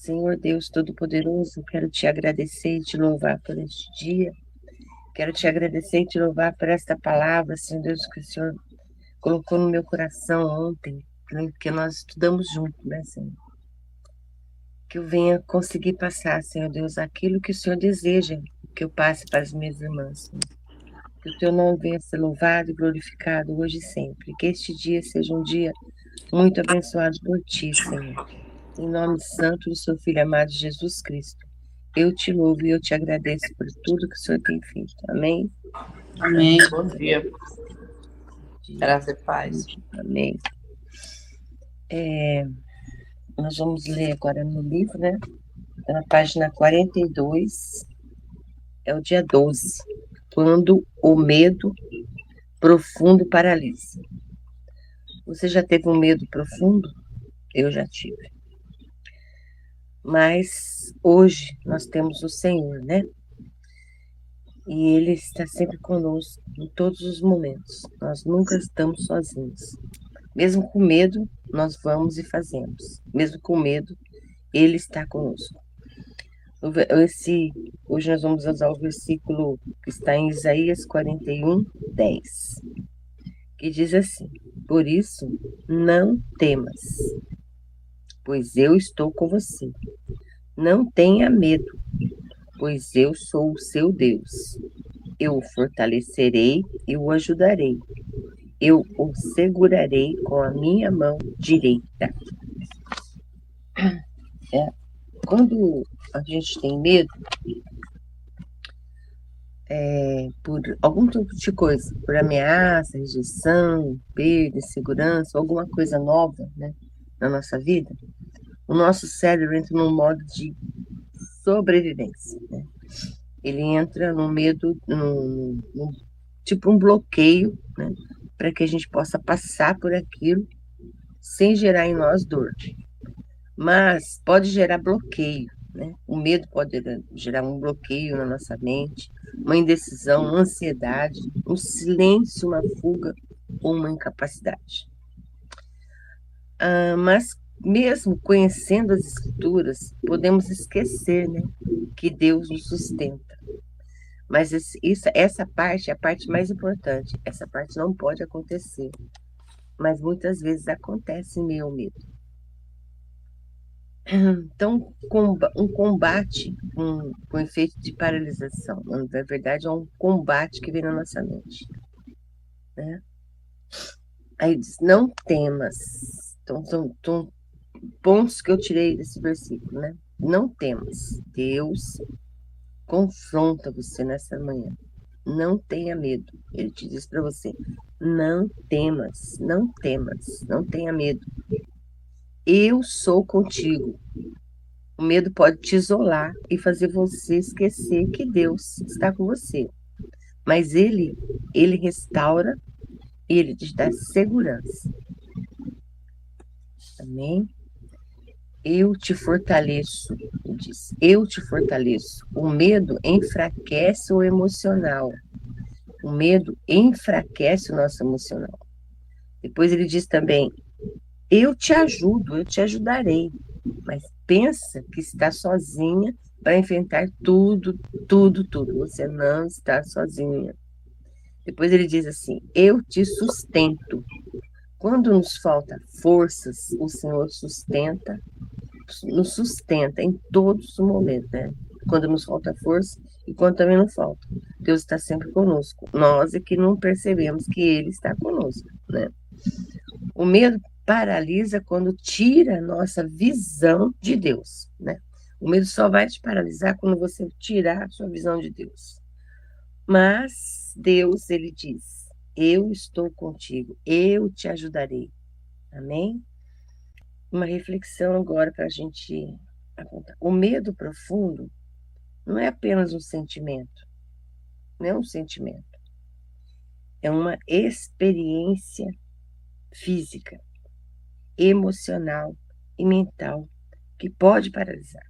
Senhor Deus Todo-Poderoso, quero te agradecer e te louvar por este dia. Quero te agradecer e te louvar por esta palavra, Senhor Deus, que o Senhor colocou no meu coração ontem, que nós estudamos juntos, né, Senhor? Que eu venha conseguir passar, Senhor Deus, aquilo que o Senhor deseja que eu passe para as minhas irmãs, Senhor. Que o teu nome venha ser louvado e glorificado hoje e sempre. Que este dia seja um dia muito abençoado por ti, Senhor. Em nome santo do seu Filho amado Jesus Cristo. Eu te louvo e eu te agradeço por tudo que o Senhor tem feito. Amém? Amém. Bom dia. Graça e paz. Amém. Nós vamos ler agora no livro, né? Na página 42, é o dia 12. Quando o medo profundo paralisa. Você já teve um medo profundo? Eu já tive. Mas hoje nós temos o Senhor, né? E Ele está sempre conosco em todos os momentos. Nós nunca estamos sozinhos. Mesmo com medo, nós vamos e fazemos. Mesmo com medo, Ele está conosco. Hoje nós vamos usar o versículo que está em Isaías 41, 10, que diz assim: Por isso, não temas, pois eu estou com você. Não tenha medo, pois eu sou o seu Deus. Eu o fortalecerei e o ajudarei. Eu o segurarei com a minha mão direita. Quando a gente tem medo, por algum tipo de coisa, por ameaça, rejeição, perda, insegurança, alguma coisa nova, né, na nossa vida, o nosso cérebro entra num modo de sobrevivência, né? Ele entra no medo, tipo um bloqueio, né, para que a gente possa passar por aquilo sem gerar em nós dor. Mas pode gerar bloqueio, né? O medo pode gerar um bloqueio na nossa mente, uma indecisão, uma ansiedade, um silêncio, uma fuga ou uma incapacidade. Mas mesmo conhecendo as escrituras, podemos esquecer, né, que Deus nos sustenta. Mas essa parte é a parte mais importante. Essa parte não pode acontecer. Mas muitas vezes acontece em meio ao medo. Então, um combate com efeito de paralisação. Na verdade, é um combate que vem na nossa mente. Né? Aí diz, não temas. Então, são pontos que eu tirei desse versículo, né? Não temas. Deus confronta você nessa manhã. Não tenha medo. Ele te diz para você, não temas, não temas, não tenha medo. Eu sou contigo. O medo pode te isolar e fazer você esquecer que Deus está com você. Mas ele restaura e ele te dá segurança. Amém? Eu te fortaleço, ele diz. Eu te fortaleço. O medo enfraquece o emocional. O medo enfraquece o nosso emocional. Depois ele diz também, eu te ajudo, eu te ajudarei. Mas pensa que está sozinha para enfrentar tudo, tudo, tudo. Você não está sozinha. Depois ele diz assim: eu te sustento. Quando nos falta forças, o Senhor nos sustenta em todos os momentos, né? Quando nos falta força e quando também não falta. Deus está sempre conosco. Nós é que não percebemos que Ele está conosco, né? O medo paralisa quando tira a nossa visão de Deus, né? O medo só vai te paralisar quando você tirar a sua visão de Deus. Mas Deus, ele diz: eu estou contigo, eu te ajudarei. Amém? Uma reflexão agora para a gente apontar. O medo profundo não é apenas um sentimento, não é um sentimento, é uma experiência física, emocional e mental que pode paralisar.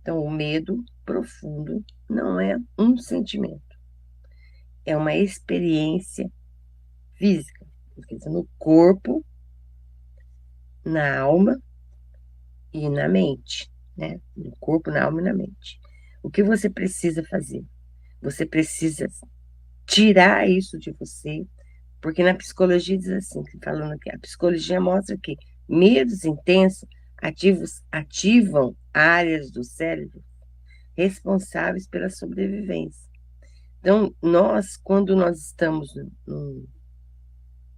Então, o medo profundo não é um sentimento, é uma experiência física, quer dizer, no corpo, na alma e na mente. né? No corpo, na alma e na mente. O que você precisa fazer? Você precisa tirar isso de você, porque na psicologia diz assim, falando que a psicologia mostra que medos intensos ativam áreas do cérebro responsáveis pela sobrevivência. Então, quando nós estamos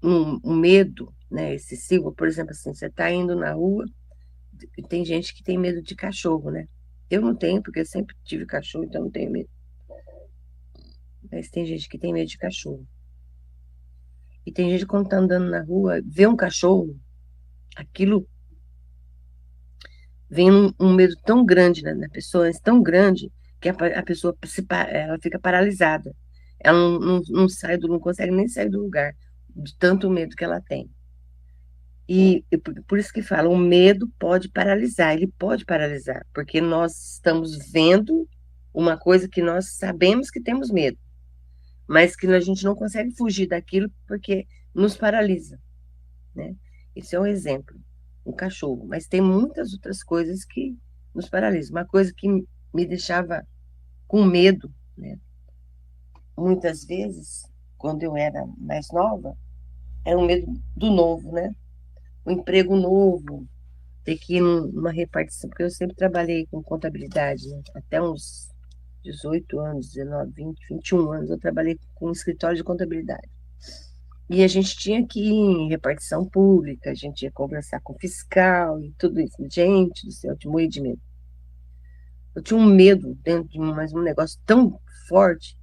num medo, né, excessivo, por exemplo, assim, você está indo na rua e tem gente que tem medo de cachorro, né? Eu não tenho, porque eu sempre tive cachorro, então não tenho medo. Mas tem gente que tem medo de cachorro. E tem gente que quando está andando na rua, vê um cachorro, aquilo vem um medo tão grande na pessoa, tão grande, que a pessoa ela fica paralisada. Ela não sai não consegue nem sair do lugar, de tanto medo que ela tem. E por isso que fala, o medo pode paralisar, ele pode paralisar, porque nós estamos vendo uma coisa que nós sabemos que temos medo, mas que a gente não consegue fugir daquilo porque nos paralisa, né? Esse é um exemplo, um cachorro, mas tem muitas outras coisas que nos paralisam. Uma coisa que me deixava com medo, né? Muitas vezes, quando eu era mais nova, era o medo do novo, né? O emprego novo, ter que ir numa repartição, porque eu sempre trabalhei com contabilidade, né? Até uns 18 anos, 19, 20, 21 anos, eu trabalhei com um escritório de contabilidade. E a gente tinha que ir em repartição pública, a gente ia conversar com o fiscal e tudo isso. Gente do céu, eu tinha morrido de medo. Eu tinha um medo dentro de mim, mas um negócio tão forte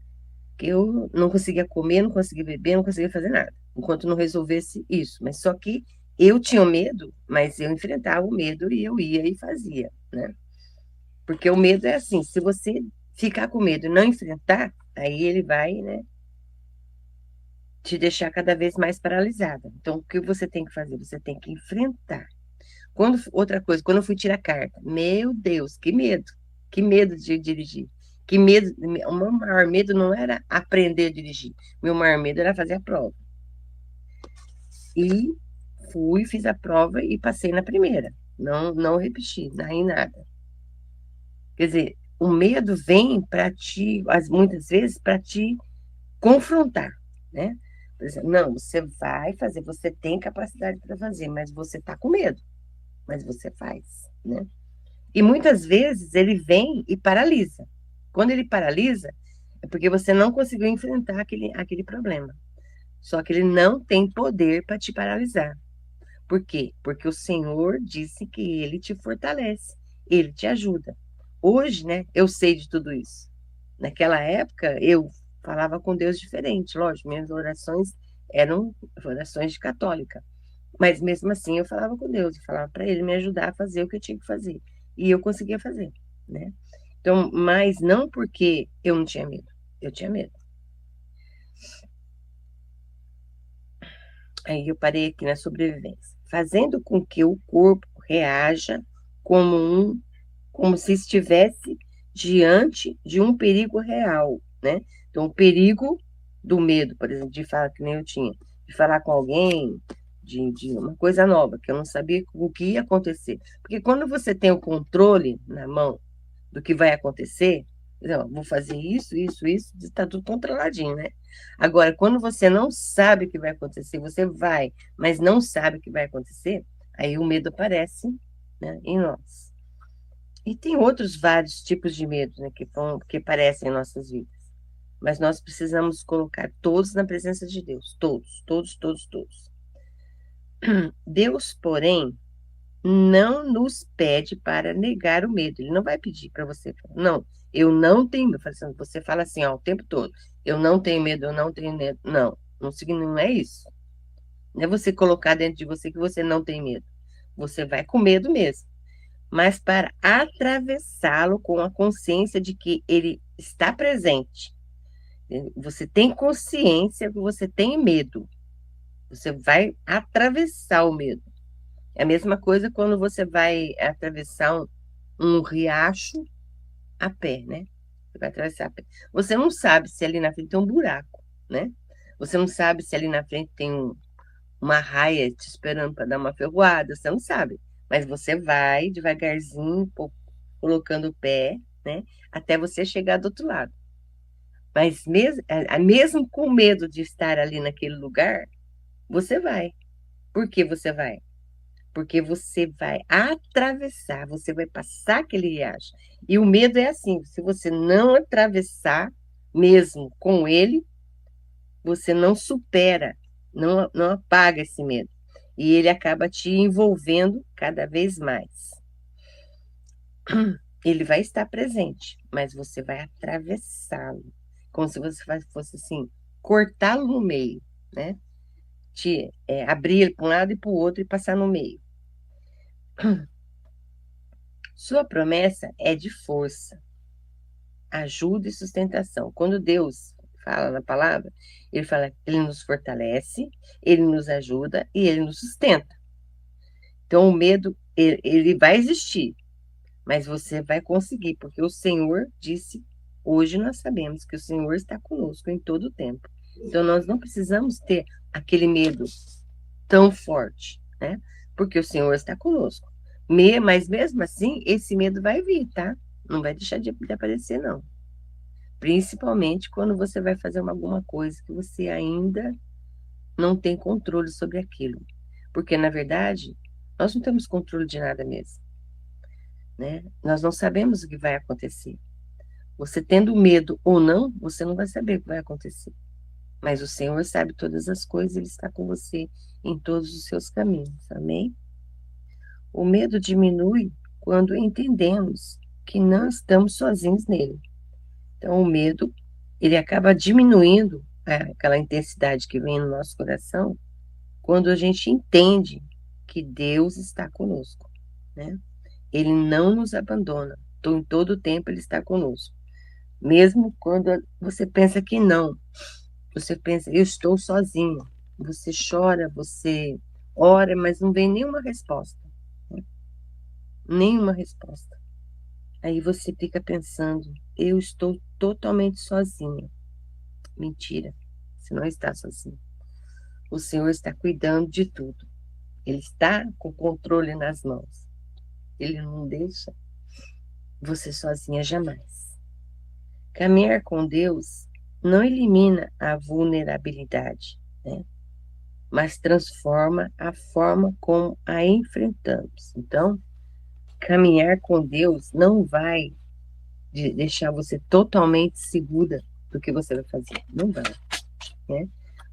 que eu não conseguia comer, não conseguia beber, não conseguia fazer nada, enquanto não resolvesse isso. Mas só que eu tinha medo, mas eu enfrentava o medo e eu ia e fazia, né? Porque o medo é assim, se você ficar com medo e não enfrentar, aí ele vai, né, te deixar cada vez mais paralisada. Então, o que você tem que fazer? Você tem que enfrentar. Outra coisa, quando eu fui tirar carta, meu Deus, que medo de dirigir. Que medo, o meu maior medo não era aprender a dirigir, meu maior medo era fazer a prova. E fiz a prova e passei na primeira. Não repeti, nem nada. Quer dizer, o medo vem para muitas vezes, para te confrontar, né? Por exemplo, não, você vai fazer, você tem capacidade para fazer, mas você está com medo, mas você faz, né? E muitas vezes ele vem e paralisa. Quando ele paralisa, é porque você não conseguiu enfrentar aquele problema. Só que ele não tem poder para te paralisar. Por quê? Porque o Senhor disse que ele te fortalece, ele te ajuda. Hoje, né, eu sei de tudo isso. Naquela época, eu falava com Deus diferente, lógico, minhas orações eram orações de católica. Mas mesmo assim, eu falava com Deus, eu falava para ele me ajudar a fazer o que eu tinha que fazer. E eu conseguia fazer, né? Então, mas não porque eu não tinha medo, eu tinha medo. Aí eu parei aqui na sobrevivência, fazendo com que o corpo reaja como se estivesse diante de um perigo real, né? Então, o perigo do medo, por exemplo, de falar que nem eu tinha, de falar com alguém, de uma coisa nova, que eu não sabia o que ia acontecer. Porque quando você tem o controle na mão do que vai acontecer, não, vou fazer isso, está tudo controladinho, né? Agora, quando você não sabe o que vai acontecer, você vai, mas não sabe o que vai acontecer, aí o medo aparece, né, em nós. E tem outros vários tipos de medo, né, que aparecem em nossas vidas. Mas nós precisamos colocar todos na presença de Deus. Todos, todos, todos, todos. Deus, porém, não nos pede para negar o medo. Ele não vai pedir para você. Não, eu não tenho medo. Você fala assim, ó, o tempo todo. Eu não tenho medo, eu não tenho medo. Não, não é isso. Não é você colocar dentro de você que você não tem medo. Você vai com medo mesmo. Mas para atravessá-lo com a consciência de que ele está presente. Você tem consciência que você tem medo. Você vai atravessar o medo. É a mesma coisa quando você vai atravessar um riacho a pé, né? Você vai atravessar a pé. Você não sabe se ali na frente tem um buraco, né? Você não sabe se ali na frente tem uma raia te esperando para dar uma ferroada. Você não sabe. Mas você vai devagarzinho, colocando o pé, né? Até você chegar do outro lado. Mas mesmo com medo de estar ali naquele lugar, você vai. Por que você vai? Porque você vai atravessar, você vai passar aquele riacho. E o medo é assim: se você não atravessar, mesmo com ele, você não supera, não apaga esse medo. E ele acaba te envolvendo cada vez mais. Ele vai estar presente, mas você vai atravessá-lo, como se você fosse assim, cortá-lo no meio, né? Abrir ele para um lado e para o outro e passar no meio. Sua promessa é de força, ajuda e sustentação. Quando Deus fala na palavra, ele fala que ele nos fortalece, ele nos ajuda e ele nos sustenta. Então, o medo, ele vai existir, mas você vai conseguir, porque o Senhor disse, hoje nós sabemos que o Senhor está conosco em todo o tempo. Então, nós não precisamos ter aquele medo tão forte, né? Porque o Senhor está conosco. Mas mesmo assim, esse medo vai vir, tá? Não vai deixar de aparecer, não. Principalmente quando você vai fazer alguma coisa que você ainda não tem controle sobre aquilo. Porque, na verdade, nós não temos controle de nada mesmo, né? Nós não sabemos o que vai acontecer. Você tendo medo ou não, você não vai saber o que vai acontecer. Mas o Senhor sabe todas as coisas, Ele está com você em todos os seus caminhos. Amém? O medo diminui quando entendemos que não estamos sozinhos nele. Então, o medo, ele acaba diminuindo aquela intensidade que vem no nosso coração quando a gente entende que Deus está conosco, né? Ele não nos abandona. Então, em todo o tempo, Ele está conosco. Mesmo quando você pensa que não. Você pensa, eu estou sozinho. Você chora, você ora, mas não vem nenhuma resposta. Né? Nenhuma resposta. Aí você fica pensando, eu estou totalmente sozinha. Mentira, você não está sozinho. O Senhor está cuidando de tudo. Ele está com o controle nas mãos. Ele não deixa você sozinha jamais. Caminhar com Deus não elimina a vulnerabilidade, né? Mas transforma a forma como a enfrentamos. Então, caminhar com Deus não vai deixar você totalmente segura do que você vai fazer. Não vai, né?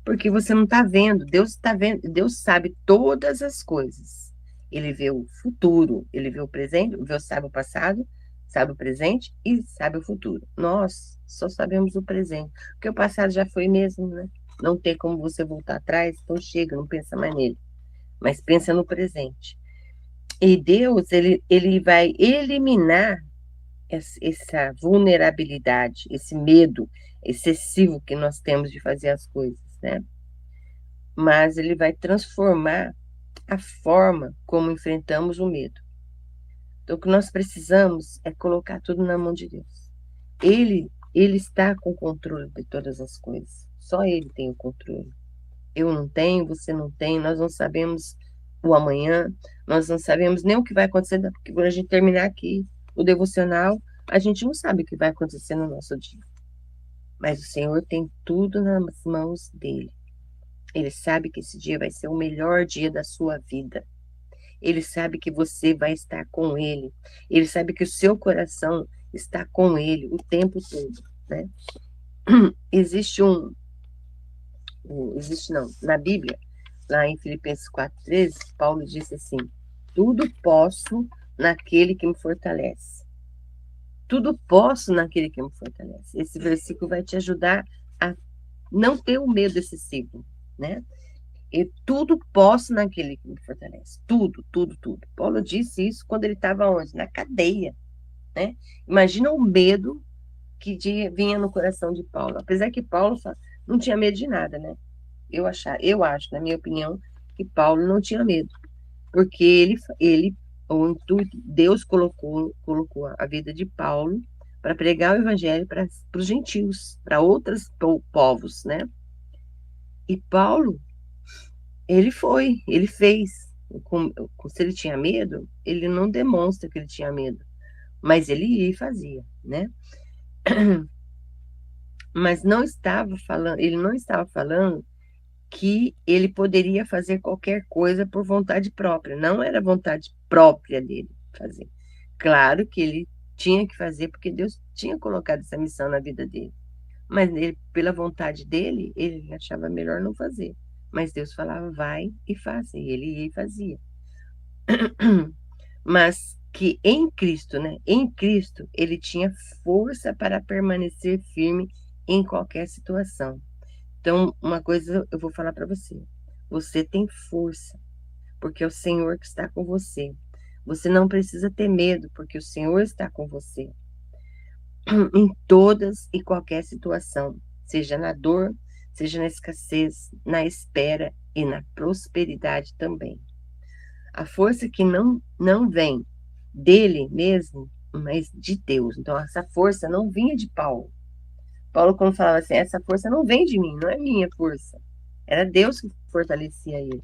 Porque você não está vendo. Deus está vendo. Deus sabe todas as coisas. Ele vê o futuro, ele vê o presente, sabe o passado, sabe o presente e sabe o futuro. Nós só sabemos o presente, porque o passado já foi mesmo, né? Não tem como você voltar atrás, então chega, não pensa mais nele, mas pensa no presente. E Deus, ele vai eliminar essa vulnerabilidade, esse medo excessivo que nós temos de fazer as coisas, né? Mas ele vai transformar a forma como enfrentamos o medo. Então, o que nós precisamos é colocar tudo na mão de Deus. Ele está com o controle de todas as coisas. Só Ele tem o controle. Eu não tenho, você não tem, nós não sabemos o amanhã, nós não sabemos nem o que vai acontecer, porque quando a gente terminar aqui o devocional, a gente não sabe o que vai acontecer no nosso dia. Mas o Senhor tem tudo nas mãos dele. Ele sabe que esse dia vai ser o melhor dia da sua vida. Ele sabe que você vai estar com ele. Ele sabe que o seu coração está com ele o tempo todo, né? Existe não, na Bíblia, lá em Filipenses 4:13, Paulo disse assim: tudo posso naquele que me fortalece. Tudo posso naquele que me fortalece. Esse versículo vai te ajudar a não ter o medo excessivo, né? E tudo posso naquele que me fortalece. Tudo, tudo, tudo. Paulo disse isso quando ele estava onde? Na cadeia, né? Imagina o medo que vinha no coração de Paulo. Apesar que Paulo não tinha medo de nada, né? Eu acho, na minha opinião, que Paulo não tinha medo. Porque Deus colocou a vida de Paulo para pregar o evangelho para os gentios, para outros povos, né? E Paulo, ele fez. Se ele tinha medo, ele não demonstra que ele tinha medo. mas ele ia e fazia, né? Mas ele não estava falando que ele poderia fazer qualquer coisa por vontade própria. Não era vontade própria dele fazer. Claro que ele tinha que fazer porque Deus tinha colocado essa missão na vida dele. Mas ele, pela vontade dele, ele achava melhor não fazer. Mas Deus falava, vai e faz. E ele ia e fazia. Mas que em Cristo, né? Em Cristo, ele tinha força para permanecer firme em qualquer situação. Então, uma coisa eu vou falar para você. Você tem força, porque é o Senhor que está com você. Você não precisa ter medo, porque o Senhor está com você. Em todas e qualquer situação, seja na dor, seja na escassez, na espera e na prosperidade também. A força que não vem dele mesmo, mas de Deus. Então, essa força não vinha de Paulo. Paulo, quando falava assim, essa força não vem de mim, não é minha força. Era Deus que fortalecia ele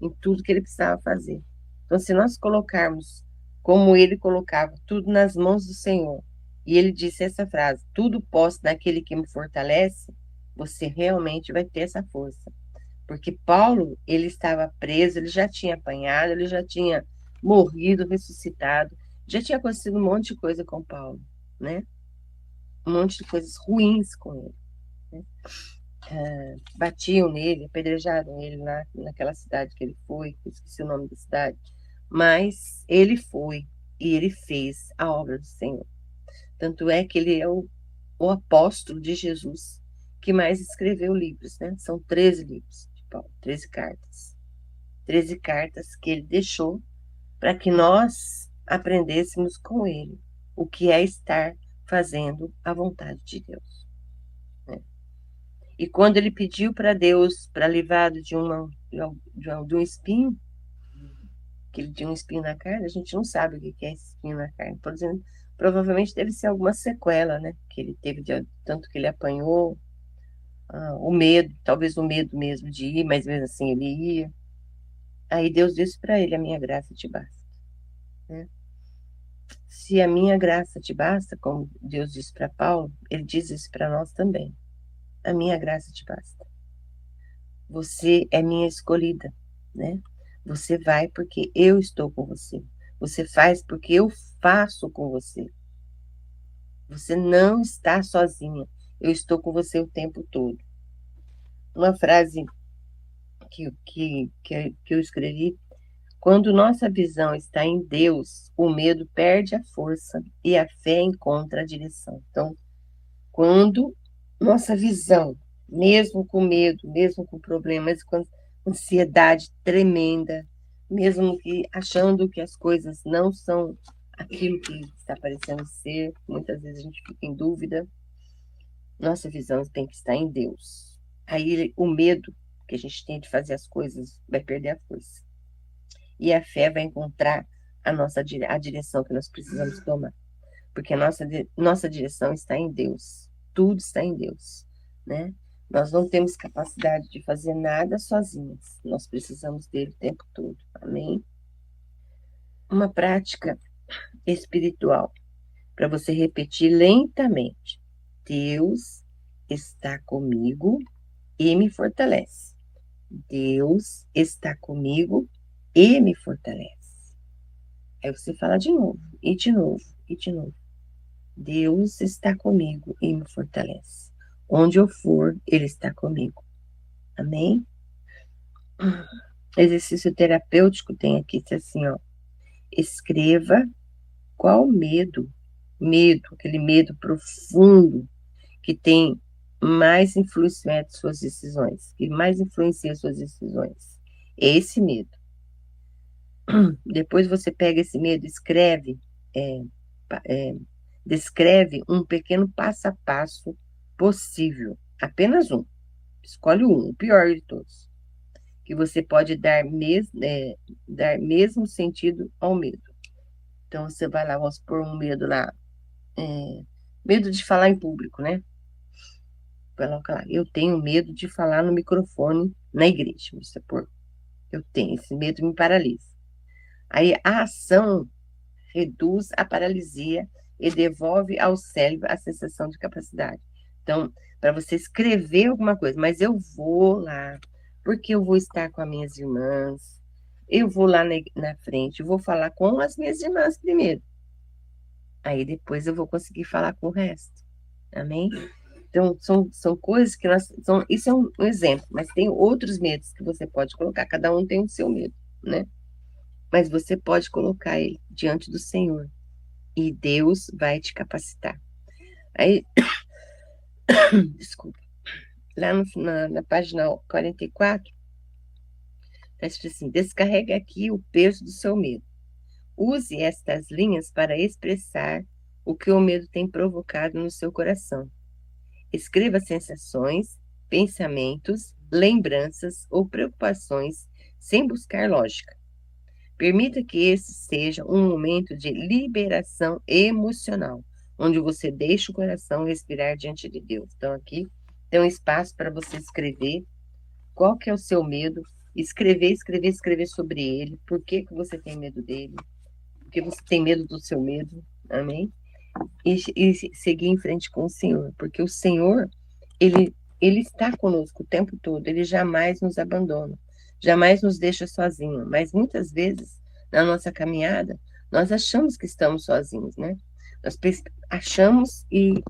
em tudo que ele precisava fazer. Então, se nós colocarmos como ele colocava, tudo nas mãos do Senhor, e ele disse essa frase, tudo posso naquele que me fortalece, você realmente vai ter essa força. Porque Paulo, ele estava preso, ele já tinha apanhado, ele já tinha morrido, ressuscitado, já tinha acontecido um monte de coisa com Paulo, né? Um monte de coisas ruins com ele, né? Batiam nele, apedrejaram ele lá naquela cidade que ele foi, esqueci o nome da cidade, mas ele foi e ele fez a obra do Senhor. Tanto é que ele é o apóstolo de Jesus que mais escreveu livros, né? São 13 livros de Paulo, 13 cartas. 13 cartas que ele deixou para que nós aprendêssemos com ele o que é estar fazendo a vontade de Deus, né? E quando ele pediu para Deus para livrado de um espinho, que ele tinha um espinho na carne, a gente não sabe o que é esse espinho na carne. Por exemplo, provavelmente deve ser alguma sequela, né? Que ele teve de tanto que ele apanhou, o medo, talvez o medo mesmo de ir, mas mesmo assim ele ia. Aí Deus disse para ele: a minha graça te basta, né? Se a minha graça te basta, como Deus disse para Paulo, ele diz isso para nós também. A minha graça te basta. Você é minha escolhida, né? Você vai porque eu estou com você. Você faz porque eu faço com você. Você não está sozinha. Eu estou com você o tempo todo. Uma frase que eu escrevi: quando nossa visão está em Deus, o medo perde a força e a fé encontra a direção. Então, quando nossa visão, mesmo com medo, mesmo com problemas, com ansiedade tremenda, mesmo que achando que as coisas não são aquilo que está parecendo ser, muitas vezes a gente fica em dúvida, nossa visão tem que estar em Deus. Aí o medo que a gente tem de fazer as coisas vai perder a força. E a fé vai encontrar a direção que nós precisamos tomar. Porque a nossa direção está em Deus. Tudo está em Deus, né? Nós não temos capacidade de fazer nada sozinhos. Nós precisamos dele o tempo todo. Amém? Uma prática espiritual para você repetir lentamente. Deus está comigo e me fortalece. Deus está comigo e me fortalece. Aí você fala de novo, e de novo, e de novo. Deus está comigo e me fortalece. Onde eu for, Ele está comigo. Amém? Exercício terapêutico tem aqui, assim, ó. Escreva qual aquele medo profundo que tem mais influencia suas decisões, que mais influencia suas decisões. É esse medo. Depois você pega esse medo, escreve, descreve um pequeno passo a passo possível, apenas um. Escolhe um, o pior de todos, que você pode dar mesmo sentido ao medo. Então você vai lá, vamos pôr um medo lá, medo de falar em público, né? Coloca lá, eu tenho medo de falar no microfone na igreja. Você pôr, eu tenho, esse medo me paralisa. Aí a ação reduz a paralisia e devolve ao cérebro a sensação de capacidade. Então, para você escrever alguma coisa, mas eu vou lá, porque eu vou estar com as minhas irmãs, eu vou lá na frente, eu vou falar com as minhas irmãs primeiro. Aí depois eu vou conseguir falar com o resto. Amém? Então, são coisas que nós. Isso é um exemplo, mas tem outros medos que você pode colocar, cada um tem o seu medo, né? Mas você pode colocar ele diante do Senhor e Deus vai te capacitar. Aí, desculpa, lá na página 44, está escrito assim: descarregue aqui o peso do seu medo. Use estas linhas para expressar o que o medo tem provocado no seu coração. Escreva sensações, pensamentos, lembranças ou preocupações sem buscar lógica. Permita que esse seja um momento de liberação emocional, onde você deixa o coração respirar diante de Deus. Então, aqui tem um espaço para você escrever qual que é o seu medo, escrever sobre ele, por que que você tem medo dele, porque você tem medo do seu medo, amém? E seguir em frente com o Senhor, porque o Senhor, ele está conosco o tempo todo, ele jamais nos abandona, jamais nos deixa sozinho, mas muitas vezes, na nossa caminhada, nós achamos que estamos sozinhos, né? Nós achamos e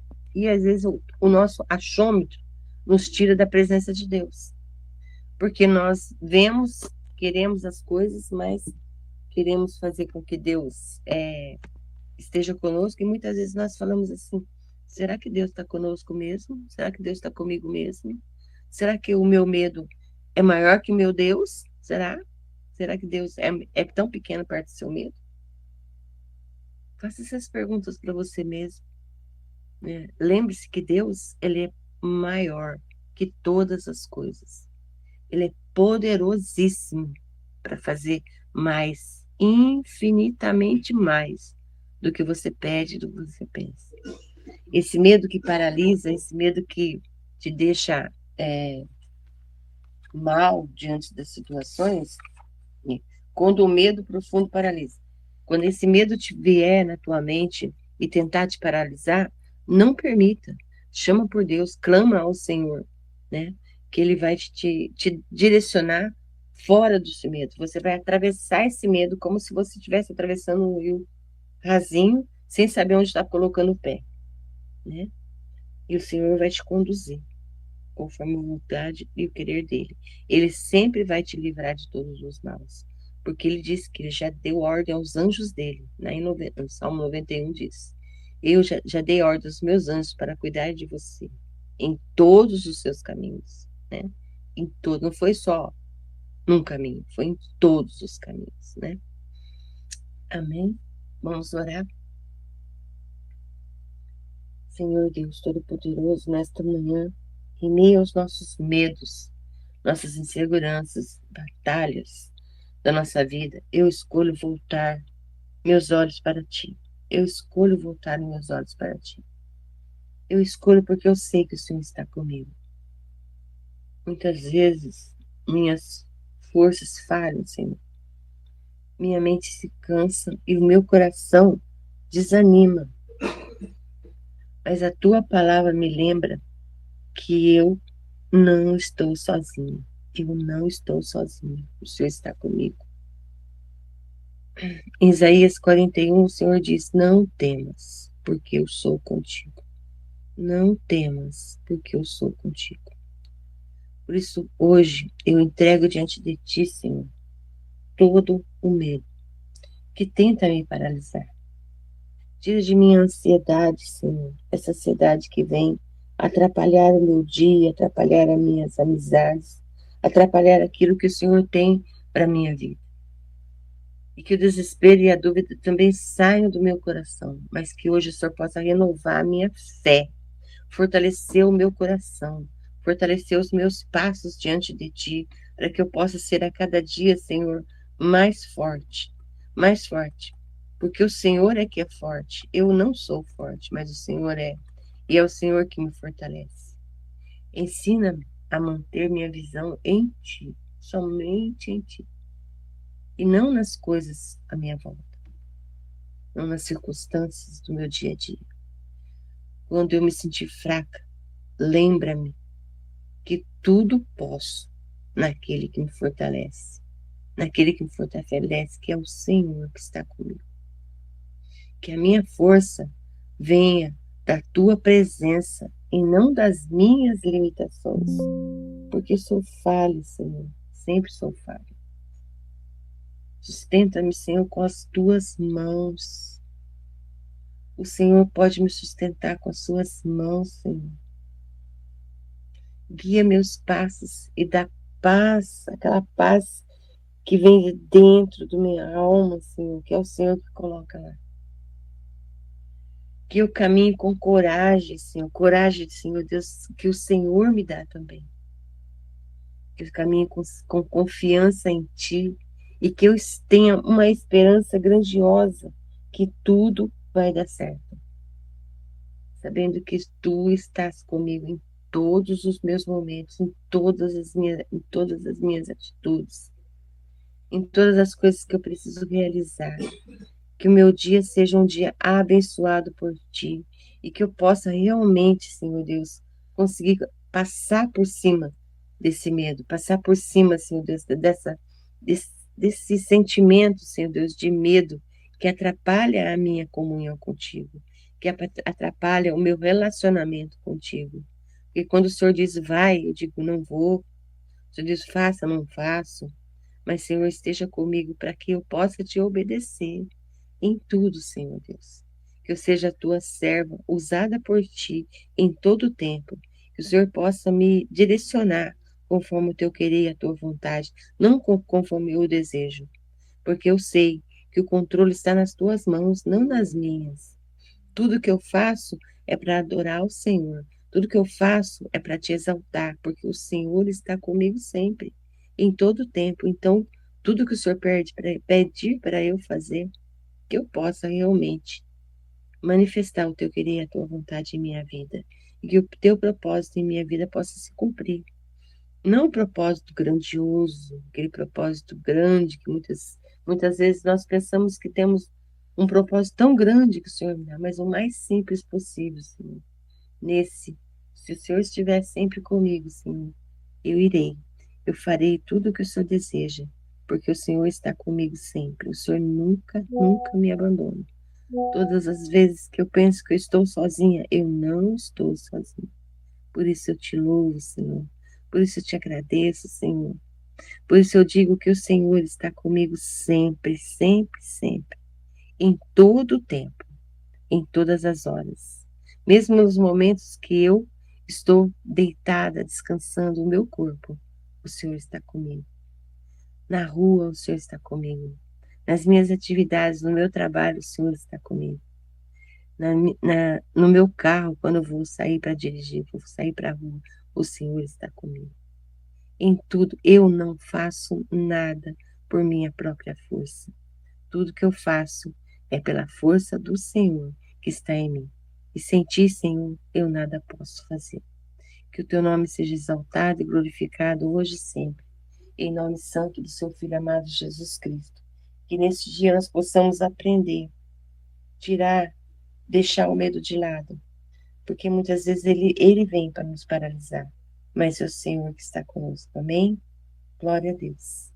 às vezes o nosso achômetro nos tira da presença de Deus, porque nós vemos, queremos as coisas, mas queremos fazer com que Deus esteja conosco, e muitas vezes nós falamos assim: será que Deus está conosco mesmo? Será que Deus está comigo mesmo? Será que o meu medo é maior que o meu Deus? Será? Será que Deus é tão pequeno perto do seu medo? Faça essas perguntas para você mesmo, né? Lembre-se que Deus, ele é maior que todas as coisas. Ele é poderosíssimo para fazer mais, infinitamente mais do que você pede, do que você pensa. Esse medo que paralisa, esse medo que te deixa mal diante das situações, quando o medo profundo paralisa. Quando esse medo te vier na tua mente e tentar te paralisar, não permita. Chama por Deus, clama ao Senhor, né? Que Ele vai te direcionar fora do seu medo. Você vai atravessar esse medo como se você estivesse atravessando um rio rasinho, sem saber onde está colocando o pé, né? E o Senhor vai te conduzir conforme a vontade e o querer dele. Ele sempre vai te livrar de todos os maus, porque ele disse que ele já deu ordem aos anjos dele. No Salmo 91 diz: eu já dei ordem aos meus anjos para cuidar de você em todos os seus caminhos, né? Em todo, não foi só num caminho, foi em todos os caminhos, né? Amém? Vamos orar. Senhor Deus Todo-Poderoso, nesta manhã, em meio aos nossos medos, nossas inseguranças, batalhas da nossa vida, eu escolho voltar meus olhos para ti. Eu escolho voltar meus olhos para ti. Eu escolho porque eu sei que o Senhor está comigo. Muitas vezes minhas forças falham, Senhor. Minha mente se cansa e o meu coração desanima. Mas a tua palavra me lembra que eu não estou sozinho. Eu não estou sozinho. O Senhor está comigo. Em Isaías 41, o Senhor diz: não temas, porque eu sou contigo. Não temas, porque eu sou contigo. Por isso, hoje, eu entrego diante de ti, Senhor, todo o medo que tenta me paralisar. Tira de mim a ansiedade, Senhor, essa ansiedade que vem atrapalhar o meu dia, atrapalhar as minhas amizades, atrapalhar aquilo que o Senhor tem para a minha vida. E que o desespero e a dúvida também saiam do meu coração, mas que hoje o Senhor possa renovar a minha fé, fortalecer o meu coração, fortalecer os meus passos diante de Ti, para que eu possa ser a cada dia, Senhor, mais forte, porque o Senhor é que é forte, eu não sou forte, mas o Senhor é, e é o Senhor que me fortalece. Ensina-me a manter minha visão em Ti, somente em Ti, e não nas coisas à minha volta. não nas circunstâncias do meu dia a dia. Quando eu me sentir fraca, lembra-me que tudo posso naquele que me fortalece, naquele que me fortalece, que é o Senhor que está comigo. Que a minha força venha da tua presença e não das minhas limitações, porque sou falha, Senhor, sempre sou falha. Sustenta-me, Senhor, com as tuas mãos. O Senhor pode me sustentar com as suas mãos, Senhor. Guia meus passos e dá paz, aquela paz que vem de dentro da minha alma, Senhor, que é o Senhor que coloca lá. Que eu caminhe com coragem, Senhor, coragem, Senhor Deus, que o Senhor me dá também. Que eu caminhe com confiança em Ti e que eu tenha uma esperança grandiosa que tudo vai dar certo. Sabendo que Tu estás comigo em todos os meus momentos, em todas as minhas atitudes, em todas as coisas que eu preciso realizar. Que o meu dia seja um dia abençoado por Ti e que eu possa realmente, Senhor Deus, conseguir passar por cima desse medo, passar por cima, Senhor Deus, desse sentimento, Senhor Deus, de medo que atrapalha a minha comunhão contigo, que atrapalha o meu relacionamento contigo. Porque quando o Senhor diz vai, eu digo não vou. O Senhor diz faça, não faço. Mas, Senhor, esteja comigo para que eu possa te obedecer em tudo, Senhor Deus. Que eu seja a tua serva, usada por ti em todo o tempo. Que o Senhor possa me direcionar conforme o teu querer e a tua vontade, não conforme eu desejo. Porque eu sei que o controle está nas tuas mãos, não nas minhas. Tudo que eu faço é para adorar o Senhor. Tudo que eu faço é para te exaltar, porque o Senhor está comigo sempre, em todo o tempo. Então, tudo que o Senhor pedir para eu fazer, que eu possa realmente manifestar o teu querer e a tua vontade em minha vida. E que o teu propósito em minha vida possa se cumprir. Não um propósito grandioso, aquele propósito grande que muitas vezes nós pensamos que temos um propósito tão grande que o Senhor me dá, mas o mais simples possível, Senhor. Se o Senhor estiver sempre comigo, Senhor, eu irei. Eu farei tudo o que o Senhor deseja, porque o Senhor está comigo sempre. O Senhor nunca, nunca me abandona. Todas as vezes que eu penso que eu estou sozinha, eu não estou sozinha. Por isso eu te louvo, Senhor. Por isso eu te agradeço, Senhor. Por isso eu digo que o Senhor está comigo sempre, sempre, sempre. Em todo o tempo, em todas as horas. Mesmo nos momentos que eu estou deitada, descansando o meu corpo, o Senhor está comigo. Na rua, o Senhor está comigo. Nas minhas atividades, no meu trabalho, o Senhor está comigo. No meu carro, quando eu vou sair para dirigir, vou sair para a rua, o Senhor está comigo. Em tudo, eu não faço nada por minha própria força. Tudo que eu faço é pela força do Senhor que está em mim. E sem ti, Senhor, eu nada posso fazer. Que o teu nome seja exaltado e glorificado hoje e sempre. Em nome santo do seu Filho amado Jesus Cristo. Que nesse dia nós possamos aprender, tirar, deixar o medo de lado. Porque muitas vezes ele vem para nos paralisar. Mas é o Senhor que está conosco. Amém? Glória a Deus.